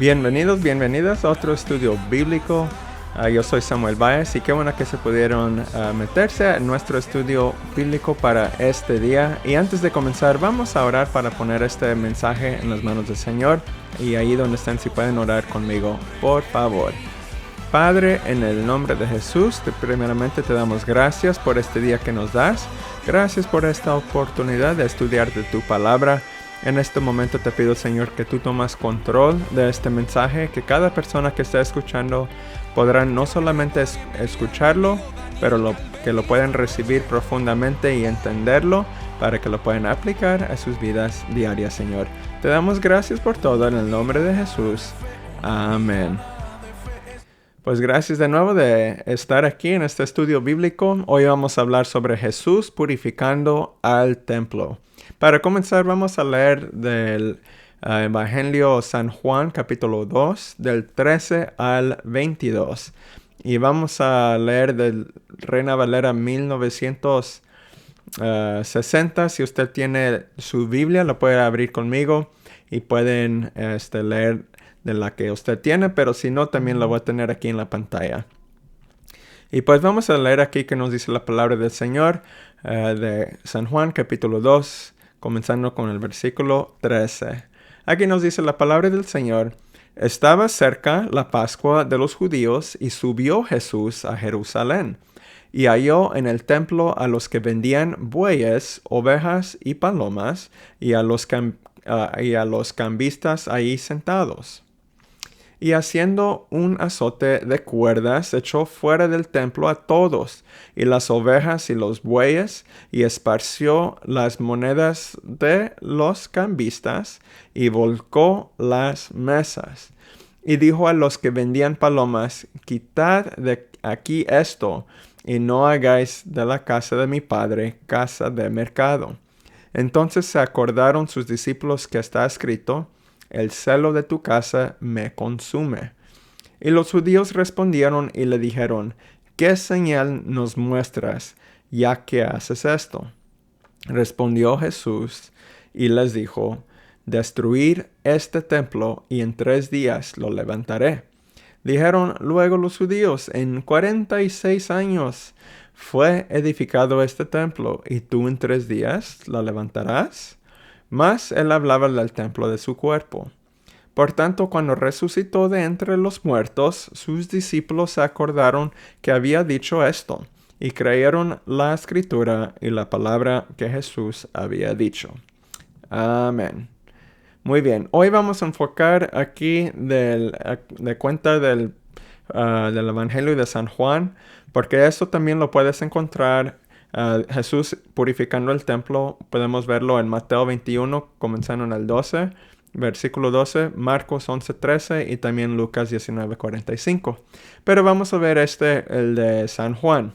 Bienvenidos a otro estudio bíblico. Yo soy Samuel Baez y qué bueno que se pudieron meterse en nuestro estudio bíblico para este día. Y antes de comenzar, vamos a orar para poner este mensaje en las manos del Señor. Y ahí donde estén, si pueden orar conmigo, por favor. Padre, en el nombre de Jesús, primeramente te damos gracias por este día que nos das. Gracias por esta oportunidad de estudiar de tu palabra. En este momento te pido, Señor, que tú tomas control de este mensaje, que cada persona que esté escuchando podrá no solamente escucharlo, pero que lo puedan recibir profundamente y entenderlo para que lo puedan aplicar a sus vidas diarias, Señor. Te damos gracias por todo en el nombre de Jesús. Amén. Pues gracias de nuevo de estar aquí en este estudio bíblico. Hoy vamos a hablar sobre Jesús purificando al templo. Para comenzar vamos a leer del Evangelio San Juan capítulo 2 del 13 al 22. Y vamos a leer del Reina Valera 1960. Si usted tiene su Biblia lo puede abrir conmigo y pueden leer de la que usted tiene, pero si no, también la voy a tener aquí en la pantalla. Y pues vamos a leer aquí que nos dice la palabra del Señor de San Juan, capítulo 2, comenzando con el versículo 13. Aquí nos dice la palabra del Señor. Estaba cerca la Pascua de los judíos y subió Jesús a Jerusalén. Y halló en el templo a los que vendían bueyes, ovejas y palomas, y a los cambistas ahí sentados. Y haciendo un azote de cuerdas, echó fuera del templo a todos, y las ovejas y los bueyes, y esparció las monedas de los cambistas, y volcó las mesas. Y dijo a los que vendían palomas, quitad de aquí esto, y no hagáis de la casa de mi padre casa de mercado. Entonces se acordaron sus discípulos que está escrito, el celo de tu casa me consume. Y los judíos respondieron y le dijeron, ¿qué señal nos muestras, ya que haces esto? Respondió Jesús y les dijo, destruir este templo y en 3 días lo levantaré. Dijeron luego los judíos, en 46 años fue edificado este templo, y tú en 3 días lo levantarás. Mas él hablaba del templo de su cuerpo. Por tanto, cuando resucitó de entre los muertos, sus discípulos se acordaron que había dicho esto, y creyeron la escritura y la palabra que Jesús había dicho. Amén. Muy bien, hoy vamos a enfocar aquí de cuenta del Evangelio de San Juan, porque eso también lo puedes encontrar. Jesús purificando el templo, podemos verlo en Mateo 21, comenzando en el 12, versículo 12, Marcos 11, 13 y también Lucas 19, 45. Pero vamos a ver el de San Juan.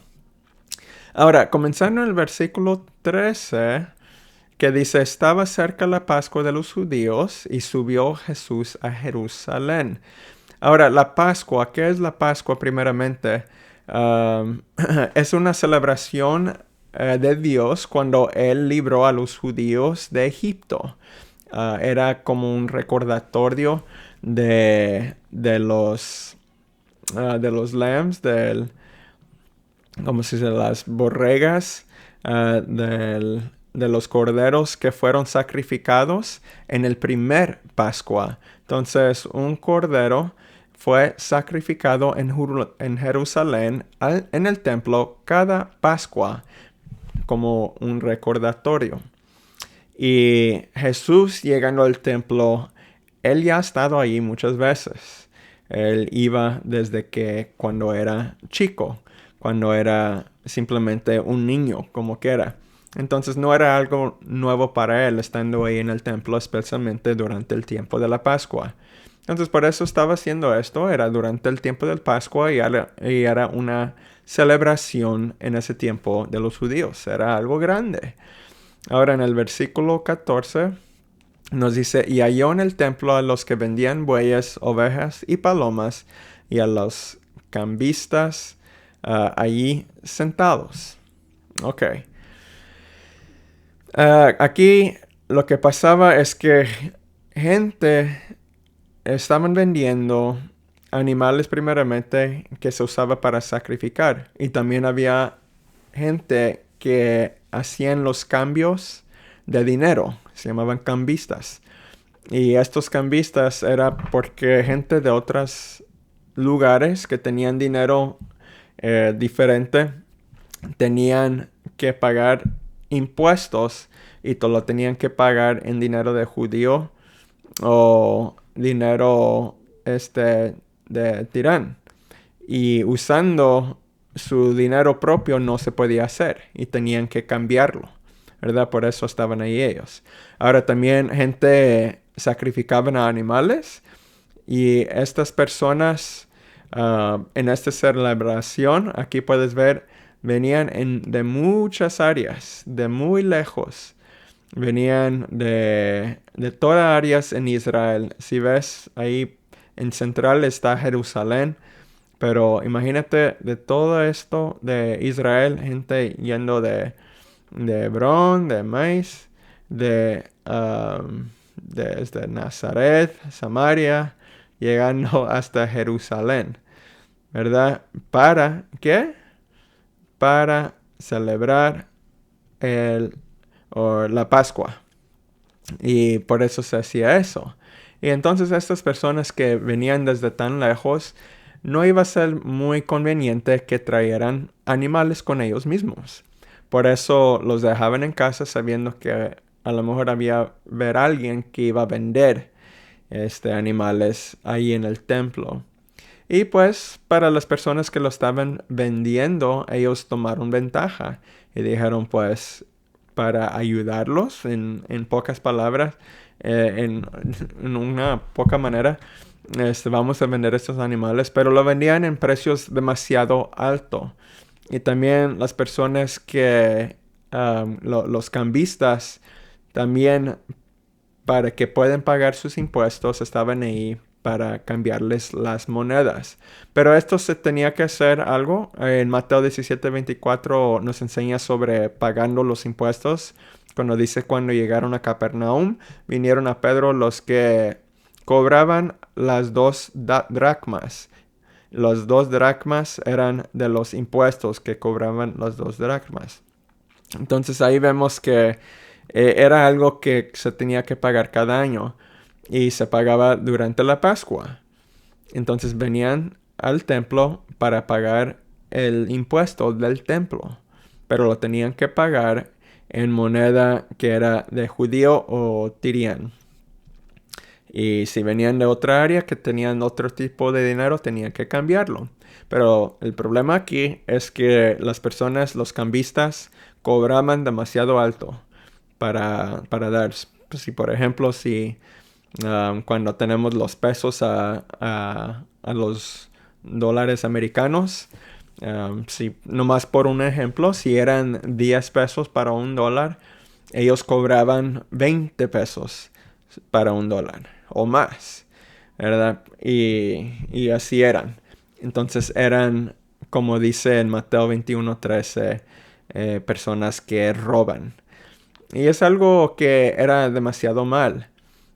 Ahora, comenzando en el versículo 13, que dice, estaba cerca la Pascua de los judíos y subió Jesús a Jerusalén. Ahora, la Pascua, ¿qué es la Pascua primeramente? Es una celebración de Dios cuando Él libró a los judíos de Egipto. Era como un recordatorio de los lambs, ¿cómo se dice? Las borregas, de los corderos que fueron sacrificados en el primer Pascua. Entonces, un cordero fue sacrificado en Jerusalén, en el templo, cada Pascua, como un recordatorio. Y Jesús, llegando al templo, Él ya ha estado ahí muchas veces. Él iba desde cuando era chico, cuando era simplemente un niño, como que era. Entonces no era algo nuevo para Él estando ahí en el templo, especialmente durante el tiempo de la Pascua. Entonces por eso estaba haciendo esto, era durante el tiempo del Pascua y era una celebración en ese tiempo de los judíos, era algo grande. Ahora en el versículo 14 nos dice, y halló en el templo a los que vendían bueyes, ovejas y palomas, y a los cambistas allí sentados. Ok. Aquí lo que pasaba es que gente estaban vendiendo animales primeramente que se usaba para sacrificar. Y también había gente que hacían los cambios de dinero. Se llamaban cambistas. Y estos cambistas era porque gente de otros lugares que tenían dinero diferente tenían que pagar impuestos y todo lo tenían que pagar en dinero de judío o dinero de tirán. Y usando su dinero propio no se podía hacer y tenían que cambiarlo, ¿verdad? Por eso estaban ahí ellos. Ahora también gente sacrificaban a animales y estas personas en esta celebración, aquí puedes ver, venían de muchas áreas, de muy lejos. Venían de todas áreas en Israel. Si ves, ahí en central está Jerusalén. Pero imagínate de todo esto de Israel, gente yendo de Hebrón, de Maíz, desde Nazaret, Samaria, llegando hasta Jerusalén, ¿verdad? ¿Para qué? Para celebrar la Pascua. Y por eso se hacía eso. Y entonces estas personas que venían desde tan lejos, no iba a ser muy conveniente que trajeran animales con ellos mismos. Por eso los dejaban en casa sabiendo que a lo mejor había ver alguien que iba a vender animales ahí en el templo. Y pues para las personas que lo estaban vendiendo, ellos tomaron ventaja y dijeron pues para ayudarlos en pocas palabras, en una poca manera, vamos a vender estos animales, pero lo vendían en precios demasiado altos. Y también las personas que, los cambistas, también para que puedan pagar sus impuestos, estaban ahí para cambiarles las monedas. Pero esto se tenía que hacer algo. En Mateo 17:24 nos enseña sobre pagando los impuestos. Cuando dice cuando llegaron a Capernaum, vinieron a Pedro los que cobraban las 2 dracmas. Los 2 dracmas eran de los impuestos que cobraban las 2 dracmas. Entonces ahí vemos que era algo que se tenía que pagar cada año y se pagaba durante la Pascua. Entonces venían al templo para pagar el impuesto del templo, pero lo tenían que pagar en moneda que era de judío o tirián. Y si venían de otra área que tenían otro tipo de dinero, tenían que cambiarlo. Pero el problema aquí es que las personas, los cambistas, cobraban demasiado alto para dar. Si por ejemplo, cuando tenemos los pesos a los dólares americanos, si nomás por un ejemplo, si eran 10 pesos para $1, ellos cobraban 20 pesos para $1 o más, ¿verdad? Y así eran. Entonces eran, como dice en Mateo 21:13, personas que roban. Y es algo que era demasiado mal,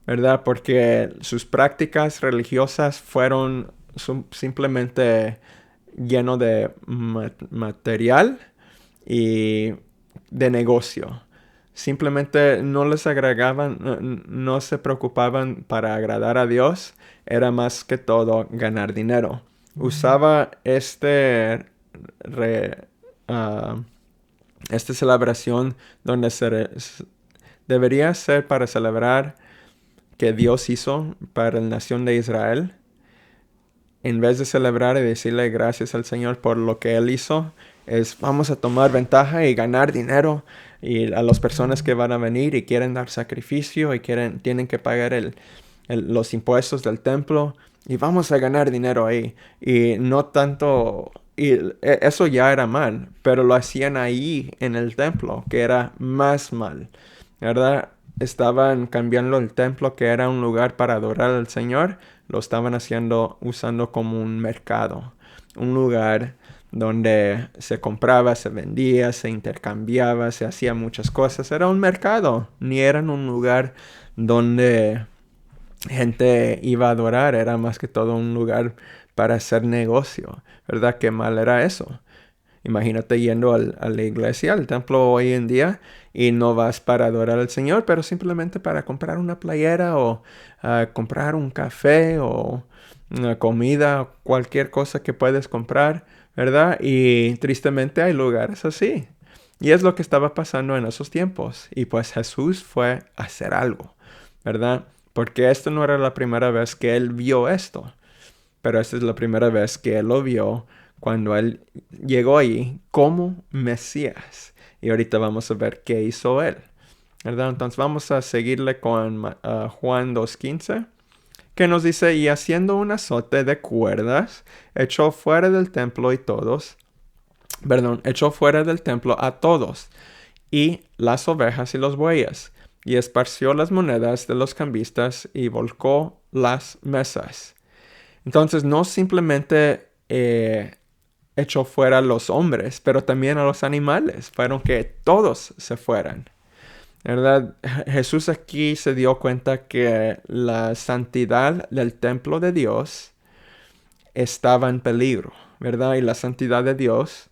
¿verdad? Porque sus prácticas religiosas fueron simplemente lleno de material y de negocio. Simplemente no les agregaban, no se preocupaban para agradar a Dios. Era más que todo ganar dinero. Usaba esta celebración donde debería ser para celebrar que Dios hizo para la nación de Israel. En vez de celebrar y decirle gracias al Señor por lo que Él hizo, vamos a tomar ventaja y ganar dinero. Y a las personas que van a venir y quieren dar sacrificio y tienen que pagar los impuestos del templo. Y vamos a ganar dinero ahí. Y no tanto. Y eso ya era mal, pero lo hacían ahí en el templo, que era más mal, ¿verdad? Estaban cambiando el templo, que era un lugar para adorar al Señor, lo estaban usando como un mercado, un lugar donde se compraba, se vendía, se intercambiaba, se hacía muchas cosas. Era un mercado, ni era un lugar donde gente iba a adorar, era más que todo un lugar para hacer negocio, ¿verdad? Qué mal era eso. Imagínate yendo a la iglesia, al templo hoy en día, y no vas para adorar al Señor, pero simplemente para comprar una playera o comprar un café o una comida, cualquier cosa que puedes comprar, ¿verdad? Y tristemente hay lugares así. Y es lo que estaba pasando en esos tiempos. Y pues Jesús fue a hacer algo, ¿verdad? Porque esto no era la primera vez que él vio esto, pero esta es la primera vez que él lo vio cuando él llegó allí como Mesías. Y ahorita vamos a ver qué hizo él, ¿verdad? Entonces vamos a seguirle con Juan 2:15, que nos dice, y haciendo un azote de cuerdas, echó fuera del templo echó fuera del templo a todos, y las ovejas y los bueyes, y esparció las monedas de los cambistas y volcó las mesas. Entonces no simplemente echó fuera a los hombres, pero también a los animales. Fueron que todos se fueran. ¿Verdad? Jesús aquí se dio cuenta que la santidad del templo de Dios estaba en peligro, ¿verdad? Y la santidad de Dios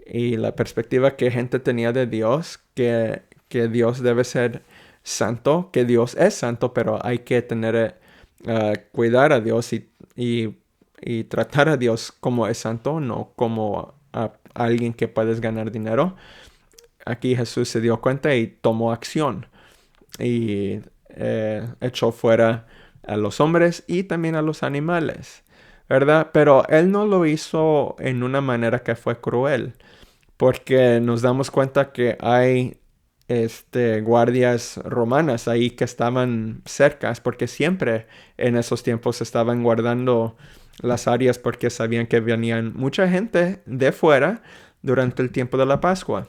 y la perspectiva que gente tenía de Dios, que Dios debe ser santo, que Dios es santo, pero hay que tener, cuidar a Dios y tratar a Dios como es santo, no como a alguien que puedes ganar dinero. Aquí Jesús se dio cuenta y tomó acción y echó fuera a los hombres y también a los animales, ¿verdad? Pero él no lo hizo en una manera que fue cruel, porque nos damos cuenta que hay guardias romanas ahí que estaban cercas, porque siempre en esos tiempos estaban guardando las áreas porque sabían que venían mucha gente de fuera durante el tiempo de la Pascua.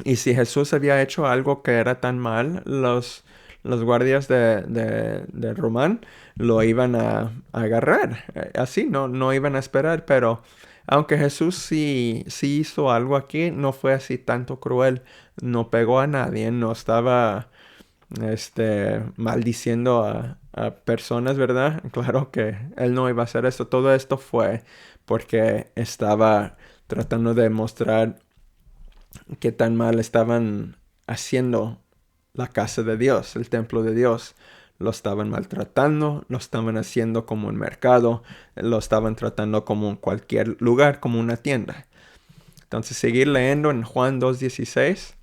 Y si Jesús había hecho algo que era tan mal, los guardias de Román lo iban a agarrar. Así, no iban a esperar, pero aunque Jesús sí hizo algo aquí, no fue así tanto cruel. No pegó a nadie, no estaba maldiciendo a personas, ¿verdad? Claro que él no iba a hacer esto. Todo esto fue porque estaba tratando de mostrar qué tan mal estaban haciendo la casa de Dios, el templo de Dios. Lo estaban maltratando, lo estaban haciendo como un mercado, lo estaban tratando como en cualquier lugar, como una tienda. Entonces seguir leyendo en Juan 2:16.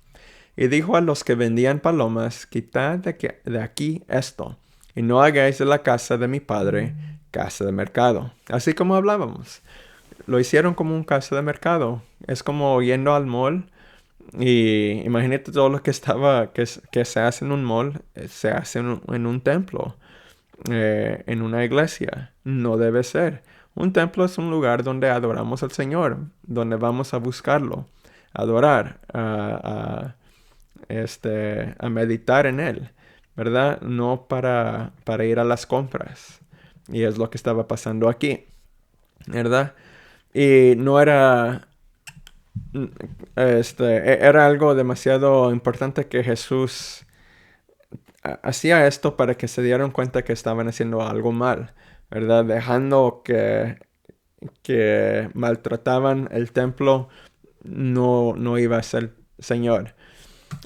Y dijo a los que vendían palomas, quitad de aquí esto, y no hagáis de la casa de mi padre casa de mercado. Así como hablábamos, lo hicieron como un casa de mercado. Es como yendo al mall y imagínate todo lo que que se hace en un mall, se hace en un templo, en una iglesia. No debe ser. Un templo es un lugar donde adoramos al Señor, donde vamos a buscarlo, adorar, a meditar en Él, ¿verdad? No para ir a las compras. Y es lo que estaba pasando aquí, ¿verdad? Y no era era algo demasiado importante que Jesús hacía esto para que se dieran cuenta que estaban haciendo algo mal, ¿verdad? Dejando que maltrataban el templo, no iba a ser Señor.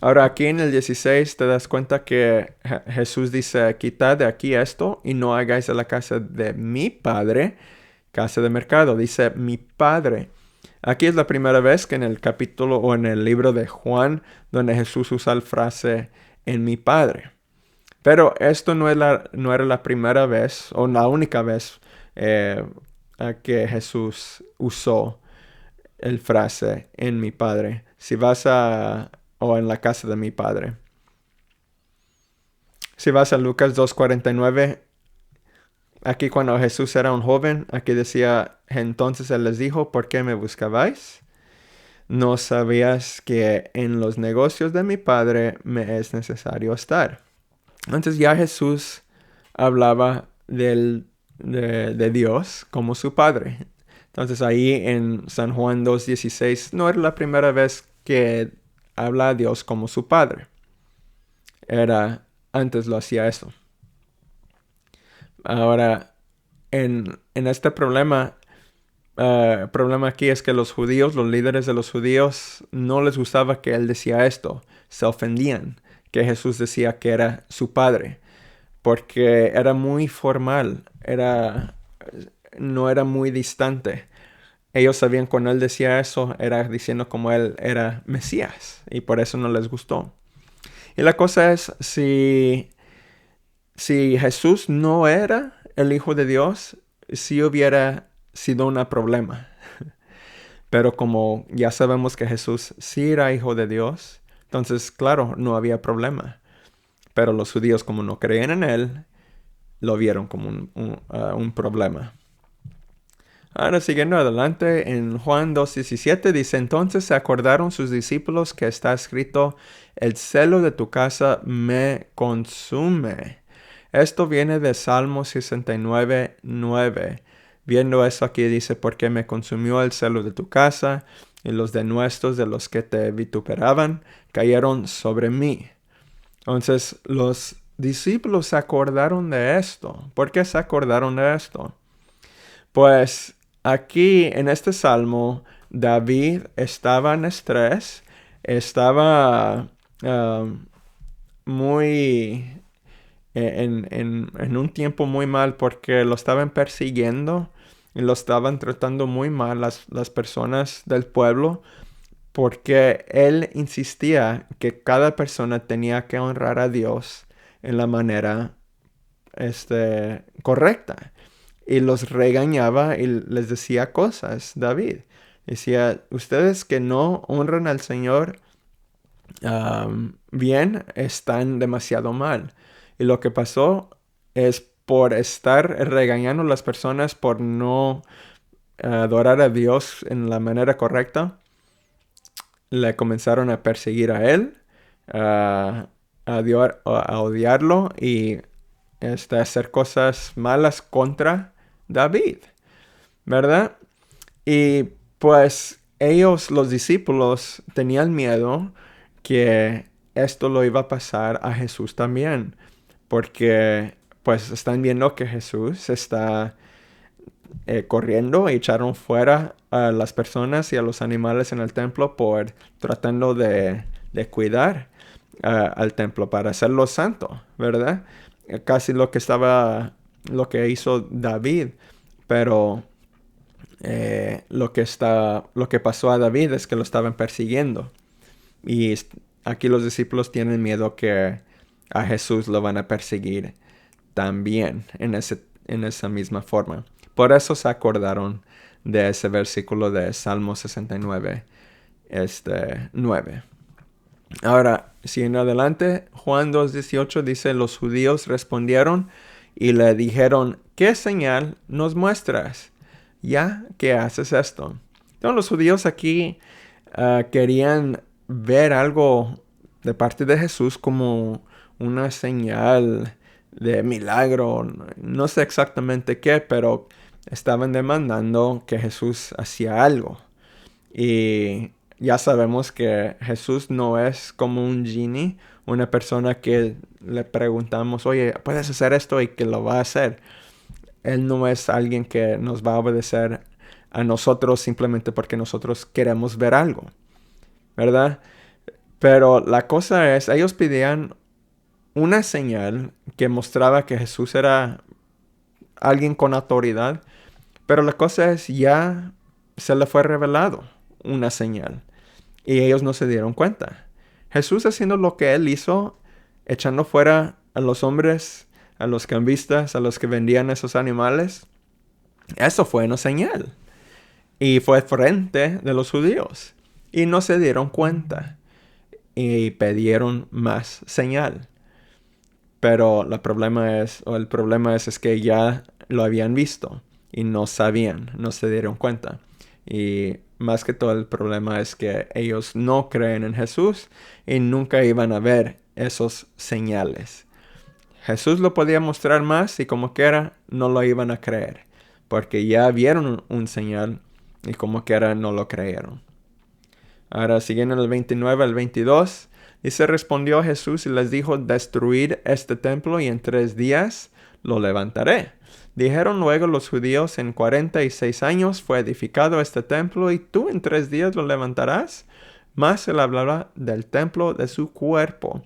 Ahora aquí en el 16 te das cuenta que Jesús dice, quitad de aquí esto y no hagáis de la casa de mi padre casa de mercado. Dice mi padre. Aquí es la primera vez que en el capítulo o en el libro de Juan donde Jesús usa la frase en mi Padre. Pero esto no era la primera vez o la única vez que Jesús usó el frase en mi Padre. Si vas o en la casa de mi Padre. Si vas a Lucas 2:49, aquí cuando Jesús era un joven, aquí decía, entonces Él les dijo, ¿por qué me buscabais? ¿No sabías que en los negocios de mi padre me es necesario estar? Entonces ya Jesús hablaba de Dios como su padre. Entonces ahí en San Juan 2:16 no era la primera vez que habla a Dios como su padre. Antes lo hacía eso. Ahora, en este problema, el problema aquí es que los judíos, los líderes de los judíos, no les gustaba que él decía esto. Se ofendían que Jesús decía que era su padre, porque era muy formal, no era muy distante. Ellos sabían cuando él decía eso, era diciendo como él era Mesías, y por eso no les gustó. Y la cosa es, si Jesús no era el Hijo de Dios, sí hubiera sido un problema. Pero como ya sabemos que Jesús sí era Hijo de Dios, entonces, claro, no había problema. Pero los judíos, como no creían en él, lo vieron como un problema. Ahora, siguiendo adelante, en Juan 2:17 dice, entonces se acordaron sus discípulos que está escrito, el celo de tu casa me consume. Esto viene de Salmo 69:9. Viendo eso aquí dice, porque me consumió el celo de tu casa, y los denuestos de los que te vituperaban cayeron sobre mí. Entonces, los discípulos se acordaron de esto. ¿Por qué se acordaron de esto? Pues aquí en este salmo, David estaba en estrés, estaba muy en un tiempo muy mal porque lo estaban persiguiendo y lo estaban tratando muy mal las personas del pueblo porque él insistía que cada persona tenía que honrar a Dios en la manera correcta. Y los regañaba y les decía cosas, David. Decía, ustedes que no honran al Señor bien, están demasiado mal. Y lo que pasó es por estar regañando a las personas por no adorar a Dios en la manera correcta, le comenzaron a perseguir a él, a odiarlo y hacer cosas malas contra David, ¿verdad? Y pues ellos, los discípulos, tenían miedo que esto lo iba a pasar a Jesús también, porque pues están viendo que Jesús está corriendo y echaron fuera a las personas y a los animales en el templo por tratando de cuidar al templo para hacerlo santo, ¿verdad? Casi lo que hizo David, pero lo que pasó a David es que lo estaban persiguiendo. Y aquí los discípulos tienen miedo que a Jesús lo van a perseguir también en esa misma forma. Por eso se acordaron de ese versículo de Salmo 69, 9. Ahora, siguiendo adelante, Juan 2:18 dice, los judíos respondieron y le dijeron, ¿qué señal nos muestras? Ya que haces esto. Entonces los judíos aquí querían ver algo de parte de Jesús como una señal de milagro. No sé exactamente qué, pero estaban demandando que Jesús hacía algo. Y ya sabemos que Jesús no es como un genie, una persona que le preguntamos, oye, ¿puedes hacer esto? Y que lo va a hacer. Él no es alguien que nos va a obedecer a nosotros simplemente porque nosotros queremos ver algo, ¿verdad? Pero la cosa es, ellos pedían una señal que mostraba que Jesús era alguien con autoridad, pero la cosa es, ya se le fue revelado una señal y ellos no se dieron cuenta. Jesús haciendo lo que él hizo, echando fuera a los hombres, a los cambistas, a los que vendían esos animales, eso fue una señal. Y fue frente de los judíos. Y no se dieron cuenta. Y pidieron más señal. Pero el problema es que ya lo habían visto. Y no sabían, no se dieron cuenta. Y más que todo el problema es que ellos no creen en Jesús. Y nunca iban a ver esos señales. Jesús lo podía mostrar más y como quiera no lo iban a creer. Porque ya vieron un señal y como quiera no lo creyeron. Ahora siguiendo el 29 al 22, dice, respondió Jesús y les dijo, destruid este templo y en 3 días lo levantaré. Dijeron luego los judíos, en 46 años fue edificado este templo, y tú en 3 días lo levantarás. Mas él hablaba del templo de su cuerpo.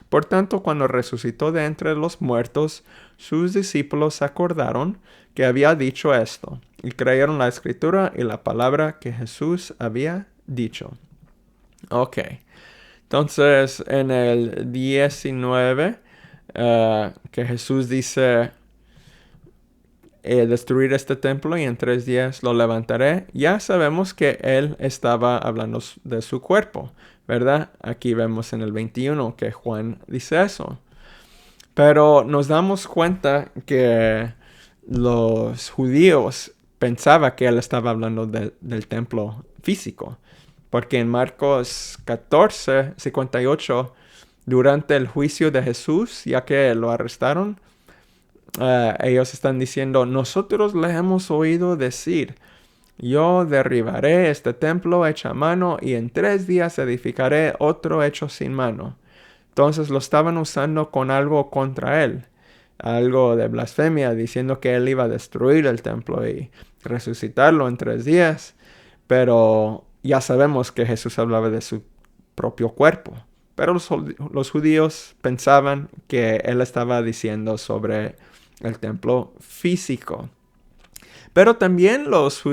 Por tanto, cuando resucitó de entre los muertos, sus discípulos se acordaron que había dicho esto, y creyeron la escritura y la palabra que Jesús había dicho. Ok. Entonces, en el 19, que Jesús dice, destruir este templo y en 3 días lo levantaré, ya sabemos que él estaba hablando de su cuerpo, ¿verdad? Aquí vemos en el 21 que Juan dice eso. Pero nos damos cuenta que los judíos pensaban que él estaba hablando del templo físico. Porque en Marcos 14:58, durante el juicio de Jesús, ya que lo arrestaron, ellos están diciendo, nosotros le hemos oído decir, yo derribaré este templo hecho a mano y en 3 días edificaré otro hecho sin mano. Entonces lo estaban usando con algo contra él, algo de blasfemia, diciendo que él iba a destruir el templo y resucitarlo en 3 días. Pero ya sabemos que Jesús hablaba de su propio cuerpo. Pero los judíos pensaban que él estaba diciendo sobre el templo físico. Pero también los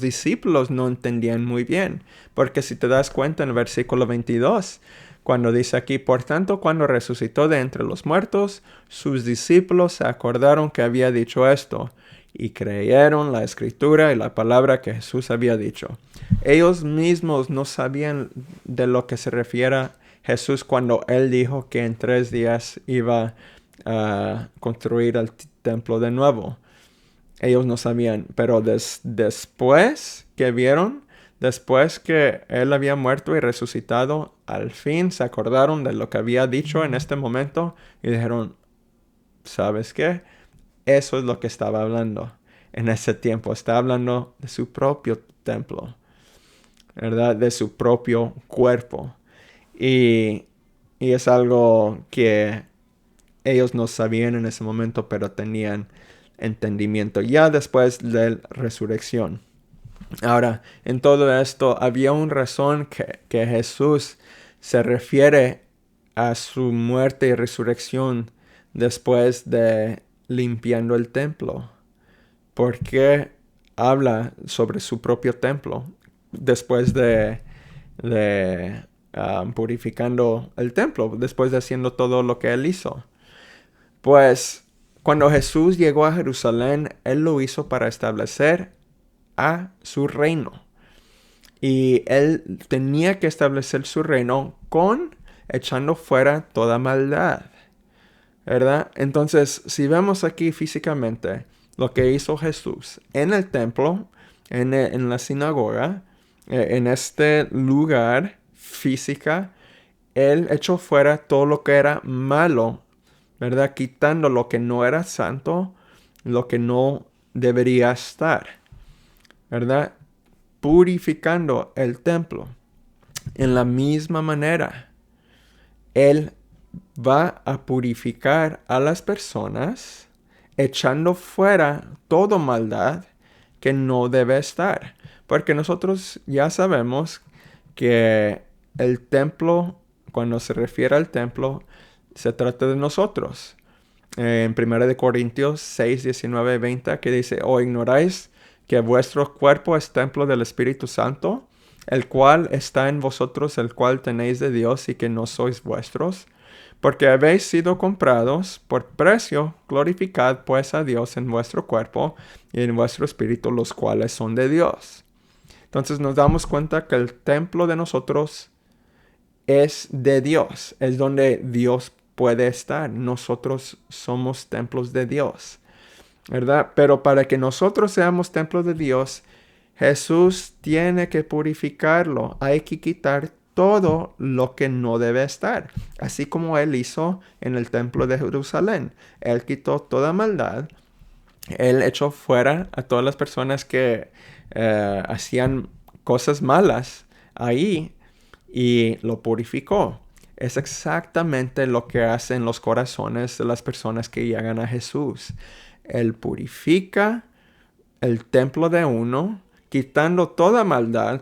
discípulos no entendían muy bien. Porque si te das cuenta en el versículo 22, cuando dice aquí, por tanto, cuando resucitó de entre los muertos, sus discípulos se acordaron que había dicho esto, y creyeron la escritura y la palabra que Jesús había dicho. Ellos mismos no sabían de lo que se refiere Jesús cuando él dijo que en 3 días iba a construir el templo de nuevo. Ellos no sabían, pero después que vieron, después que él había muerto y resucitado, al fin se acordaron de lo que había dicho en este momento y dijeron, ¿sabes qué? Eso es lo que estaba hablando en ese tiempo. Está hablando de su propio templo, ¿verdad? De su propio cuerpo. Y es algo que ellos no sabían en ese momento, pero tenían entendimiento ya después de la resurrección. Ahora, en todo esto había una razón que Jesús se refiere a su muerte y resurrección después de limpiando el templo. ¿Por qué habla sobre su propio templo después de purificando el templo, después de haciendo todo lo que él hizo? Pues cuando Jesús llegó a Jerusalén, él lo hizo para establecer a su reino. Y él tenía que establecer su reino echando fuera toda maldad, ¿verdad? Entonces, si vemos aquí físicamente lo que hizo Jesús en el templo, en la sinagoga, en este lugar física, él echó fuera todo lo que era malo, ¿verdad? Quitando lo que no era santo, lo que no debería estar, ¿verdad? Purificando el templo. En la misma manera, él va a purificar a las personas, echando fuera toda maldad que no debe estar. Porque nosotros ya sabemos que el templo, cuando se refiere al templo, se trata de nosotros. En 1 Corintios 6, 19, 20, que dice, ¿o ignoráis que vuestro cuerpo es templo del Espíritu Santo, el cual está en vosotros, el cual tenéis de Dios y que no sois vuestros? Porque habéis sido comprados por precio, glorificad pues a Dios en vuestro cuerpo y en vuestro espíritu, los cuales son de Dios. Entonces nos damos cuenta que el templo de nosotros es de Dios, es donde Dios puede estar. Nosotros somos templos de Dios, ¿verdad? Pero para que nosotros seamos templos de Dios, Jesús tiene que purificarlo. Hay que quitar todo lo que no debe estar. Así como Él hizo en el templo de Jerusalén. Él quitó toda maldad. Él echó fuera a todas las personas que hacían cosas malas ahí y lo purificó. es exactamente lo que hace en los corazones de las personas que llegan a Jesús. Él purifica el templo de uno, quitando toda maldad,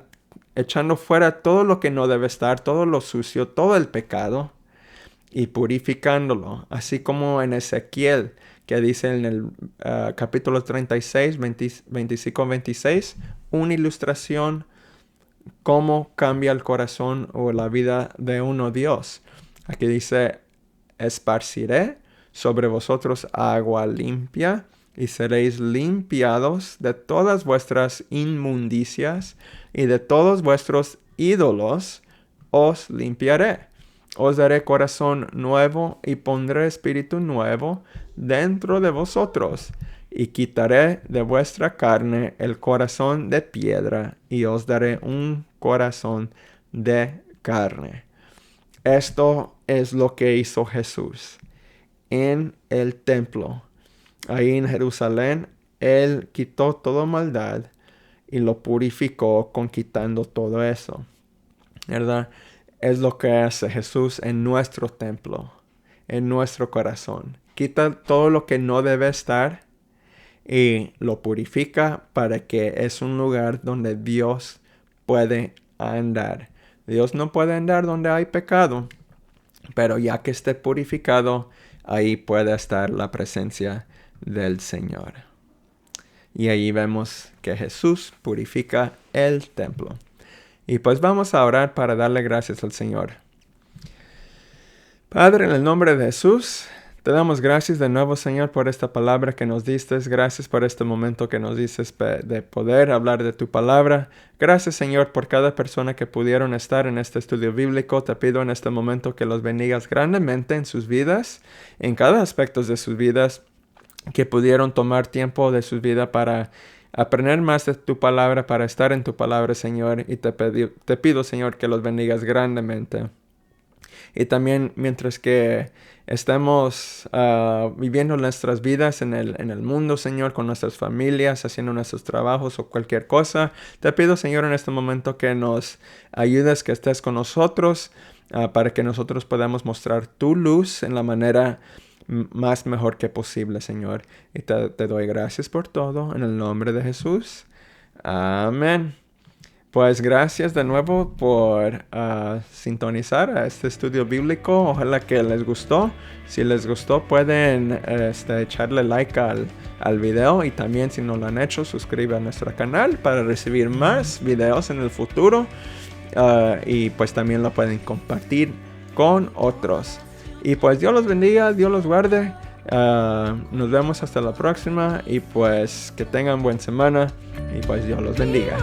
echando fuera todo lo que no debe estar, todo lo sucio, todo el pecado, y purificándolo. Así como en Ezequiel, que dice en el capítulo 36, 25-26, una ilustración cómo cambia el corazón o la vida de uno Dios. Aquí dice, esparciré sobre vosotros agua limpia y seréis limpiados de todas vuestras inmundicias y de todos vuestros ídolos os limpiaré. Os daré corazón nuevo y pondré espíritu nuevo dentro de vosotros. Y quitaré de vuestra carne el corazón de piedra y os daré un corazón de carne. Esto es lo que hizo Jesús en el templo. Ahí en Jerusalén, Él quitó toda maldad y lo purificó con quitando todo eso, ¿verdad? Es lo que hace Jesús en nuestro templo, en nuestro corazón. Quita todo lo que no debe estar y lo purifica para que es un lugar donde Dios puede andar. Dios no puede andar donde hay pecado, pero ya que esté purificado, ahí puede estar la presencia del Señor. Y ahí vemos que Jesús purifica el templo. Y pues vamos a orar para darle gracias al Señor. Padre, en el nombre de Jesús, te damos gracias de nuevo, Señor, por esta palabra que nos diste. Gracias por este momento que nos dices de poder hablar de tu palabra. Gracias, Señor, por cada persona que pudieron estar en este estudio bíblico. Te pido en este momento que los bendigas grandemente en sus vidas, en cada aspecto de sus vidas, que pudieron tomar tiempo de su vida para aprender más de tu palabra, para estar en tu palabra, Señor. Y te pido, Señor, que los bendigas grandemente. Y también mientras que estemos viviendo nuestras vidas en el mundo, Señor, con nuestras familias, haciendo nuestros trabajos o cualquier cosa, te pido, Señor, en este momento que nos ayudes, que estés con nosotros, para que nosotros podamos mostrar tu luz en la manera más mejor que posible, Señor. Y te doy gracias por todo, en el nombre de Jesús. Amén. Pues gracias de nuevo por sintonizar a este estudio bíblico. Ojalá que les gustó. Si les gustó, pueden echarle like al video. Y también, si no lo han hecho, suscriban a nuestro canal para recibir más videos en el futuro. Y pues también lo pueden compartir con otros. Y pues Dios los bendiga, Dios los guarde. Nos vemos hasta la próxima. Y pues que tengan buena semana. Y pues Dios los bendiga.